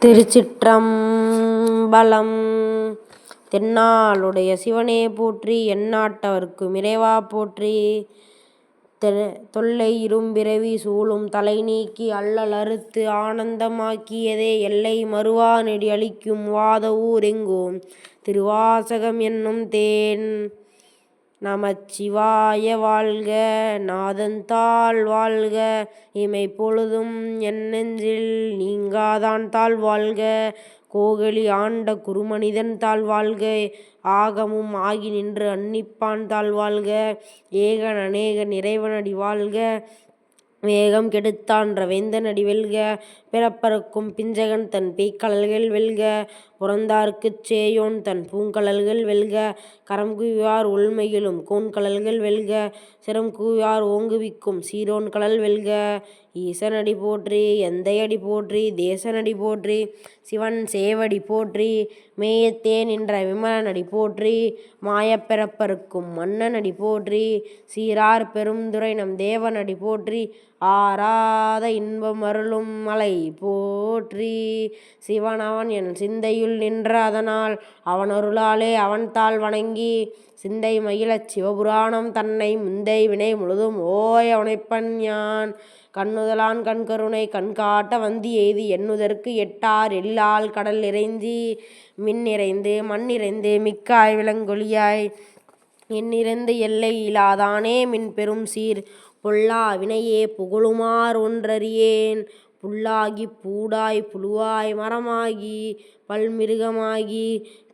திருச்சிற்றம்பலம். தென்னாளுடைய சிவனே போற்றி, எந்நாட்டவர்க்கும் இறைவா போற்றி. தொல்லை இரும்பிறவி சூழும் தலை நீக்கி அல்லல் அறுத்து ஆனந்தமாக்கியதே எல்லை மறுவா நெடி அளிக்கும் வாதவூர் எங்கோம் திருவாசகம் என்னும் தேன். நமச்சிவாய வாழ்க, நாதன்தாள் வாழ்க, இமைப்பொழுதும் என் நெஞ்சில் நீங்காதான் தாள் வாழ்க. கோகலி ஆண்ட குருமனிதன் தாள் வாழ்க, ஆகமும் ஆகி நின்று அன்னிப்பான் தாள் வாழ்க. ஏகன் அநேகன் இறைவனடி வாழ்க, வேகம் கெடுத்தான்ற வேந்தனடி வெல்க. பிறப்பறுக்கும் பிஞ்சகன் தன் பேய்க்கழல்கள் வெல்க, புறந்தார்க்குச் சேயோன் தன் பூங்கழல்கள் வெல்க. கரம் குவிவார் உள்மகிழும் கோன்கழல்கள் வெல்க, சிரம் குவிவார் ஓங்குவிக்கும் சீரோன் கழல் வெல்க. ஈசனடி போற்றி, எந்தையடி போற்றி, தேசனடி போற்றி, சிவன் சேவடி போற்றி, மேயத்தே நின்ற விமலனடி போற்றி, மாயப் பிறப்பறுக்கும் மன்னனடி போற்றி, சீரார் பெருந்துறை நம் தேவனடி போற்றி, ஆராத இன்பம் அருளும் மலை போற்றி. சிவனவன் என் சிந்தையுள் நின்ற அதனால், அவனருளாலே அவன்தாள் வணங்கி, சிந்தை மகிழச் சிவபுராணம் தன்னை முந்தை வினை முழுதும் ஓய உனைப்பன் யான். கண்ணுதலான் கண்கருணை கண்காட்ட வந்து எய்தி, எண்ணுதற்கு எட்டார் எழிலால் கடல் நிறைஞ்சி, மின் நிறைந்து மண் நிறைந்து மிக்காய் விளங்கொளியாய், எண்ணிறந்து எல்லை இலாதானே மின் பெரும் சீர். பொல்லா வினையே புகழுமார் ஒன்றறியேன், புல்லாகிப் பூடாய் புழுவாய் மரமாகி பல்மிருகமாகி,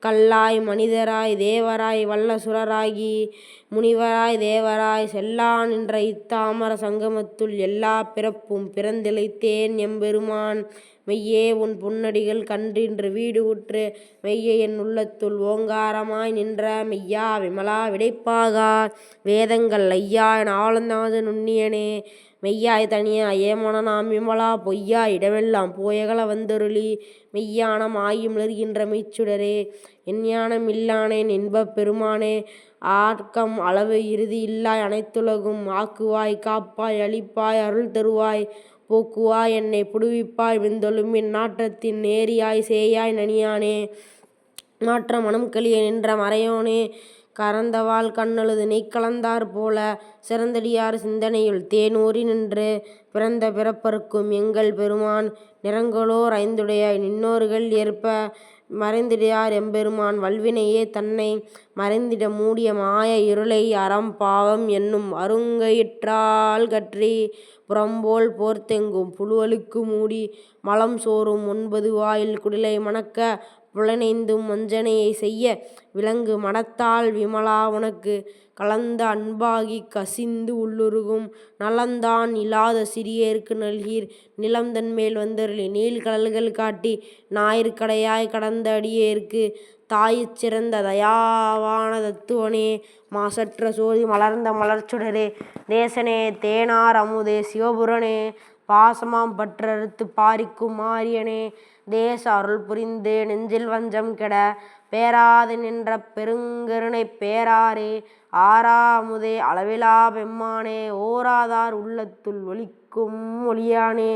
கல்லாய் மனிதராய் தேவராய் வல்லசுரராகி, முனிவராய் தேவராய் செல்லா நின்ற இத்தாமர சங்கமத்துள், எல்லாப் பிறப்பும் பிறந்திழைத்தேன் எம்பெருமான். மெய்யே உன் பொன்னடிகள் கண்டின்று வீடு உற்று, மெய்ய என் உள்ளத்துள் ஓங்காரமாய் நின்ற, மெய்யா விமலா விடைப்பாகா வேதங்கள் ஐயா என் ஆளநாத நுண்ணியனே. மெய்யாய் தனியாய் ஏமனாம் விமலா, பொய்யாய் இடமெல்லாம் போயகல வந்தருளி, மெய்ஞானம் ஆகி மிளர்கின்ற மெய்ச்சுடரே. எஞ்ஞானம் இல்லானேன் இன்பப் பெருமானே, ஆர்க்கம் அளவு இறுதி இல்லாய் அனைத்துலகும், ஆக்குவாய் காப்பாய் அளிப்பாய் அருள் தருவாய், போக்குவாய் என்னை புடுவிப்பாய் விண்தொழும்பின் நாற்றத்தின் நேரியாய் சேயாய் நனியானே. மாற்ற மனம் கழிய நின்ற மறையோனே, கறந்தவாள் கண்ணழுது நெய்கலந்தாற் போல, சிறந்தடியார் சிந்தனையுள் தேனூறி நின்று, பிறந்த பிறப்பறுக்கும் எங்கள் பெருமான். நிறங்களோர் ஐந்துடையாய் நின்னோர்கள் ஏற்ப, மறைந்திடார் எம்பெருமான் வல்வினையே தன்னை, மறைந்திட மூடிய மாய இருளை அறம் பாவம் என்னும் அருங்கயிற்றால் கற்றி, புறம்போல் போர்த்தெங்கும் புழுவழுக்கு மூடி, மலம் சோறும் 9 வாயில் குடிலை மணக்க, புலனைந்தும் வஞ்சனையைச் செய்ய, விலங்கு மனத்தால் விமலா உனக்கு கலந்த அன்பாகிக் கசிந்து உள்ளுருகும், நலந்தான் இலாத சிறியேற்கு நல்கீர். நிலம்தன்மேல் வந்தருளி நீள்கழல்கள் காட்டி, ஞாயிற்கடையாய் கடந்த அடியேற்கு, தாயிற் சிறந்த தயாவான தத்துவனே. மாசற்ற சோதி மலர்ந்த மலர்ச்சுடரே, தேசனே தேனார் அமுதே சிவபுரனே, பாசமாம் பற்றறுத்துப் பாரிக்கும் ஆரியனே. தேச அருள் புரிந்து நெஞ்சில் வஞ்சம் கெட, பேராது நின்ற பெருங்கருணைப் பேராறே. ஆரா அமுதே அளவிலா பெம்மானே, ஓராதார் உள்ளத்துள் ஒளிக்கும் ஒளியானே.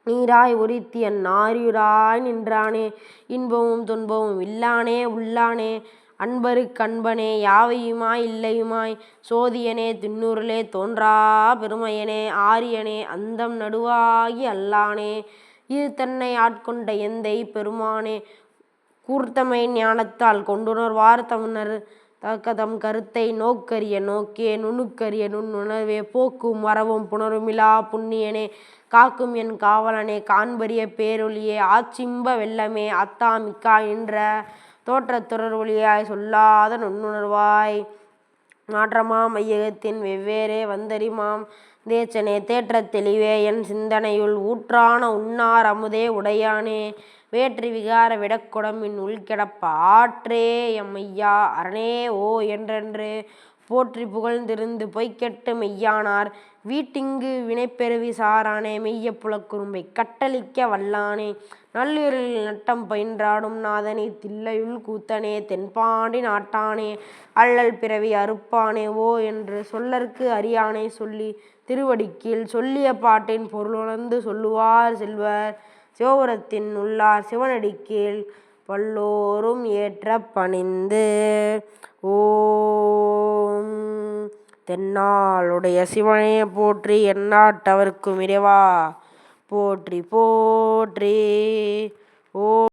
நீராய் ஒருத்தி என் நாரியுராய் நின்றானே, இன்பமும் துன்பமும் இல்லானே உள்ளானே. அன்பர்க்கு அன்பனே யாவையுமாய் இல்லையுமாய், சோதியனே திண்ணுருளே தோன்றா பெருமையனே. ஆரியனே அந்தம் நடுவாகி அல்லானே, இது தன்னை ஆட்கொண்ட எந்தை பெருமானே. கூர்த்தமை ஞானத்தால் கொண்டுணர்வார் தம் கருத்தை, நோக்கரிய நோக்கே நுணுக்கரிய நுண்ணுணர்வே. போக்கும் வரவும் புணருமிலா புண்ணியனே, காக்கும் என் காவலனே காண்பரிய பேரொளியே. ஆச்சிம்ப வெள்ளமே அத்தா மிக்காய் நின்ற, தோற்றத் தொடர் ஒளியாய் சொல்லாத நுண்ணுணர்வாய். மாற்றமாம் வையகத்தின் வெவ்வேறே வந்தறிமாம் தேசனே, தேற்றத் தெளிவே என் சிந்தனையுள் ஊற்றான உன்னார் அமுதே உடையானே. வேற்றி விகார விடக்குடம்பின் உள்கிடப்ப, ஆற்றே எம்மையா அரணே ஓ என்றென்று, போற்றி புகழ்ந்திருந்து பொய்கெட்டு மெய்யானார் வீட்டிங்கு வினைப்பெருவி சாரானே. மெய்ய புலக்குறும்பைக் கட்டளிக்க வல்லானே, நல்லிருளில் நட்டம் பயின்றாடும் நாதனே. தில்லையுள் கூத்தனே தென்பாண்டி நாட்டானே, அல்லல் பிறவி அறுப்பானே ஓ என்று, சொல்லற்கு அறியானை சொல்லி திருவடிக்கீழ் சொல்லிய பாட்டின் பொருளுணர்ந்து சொல்லுவார் செல்வர். சிவபுரத்தின் உள்ளார் சிவனடிக்கீழ் பல்லோரும் ஏற்ற பணிந்து. ஓம் தென்னாளுடைய சிவனே போற்றி. எந்நாட்டவர்க்கும் இறைவா போற்றி போற்றி. ஓம்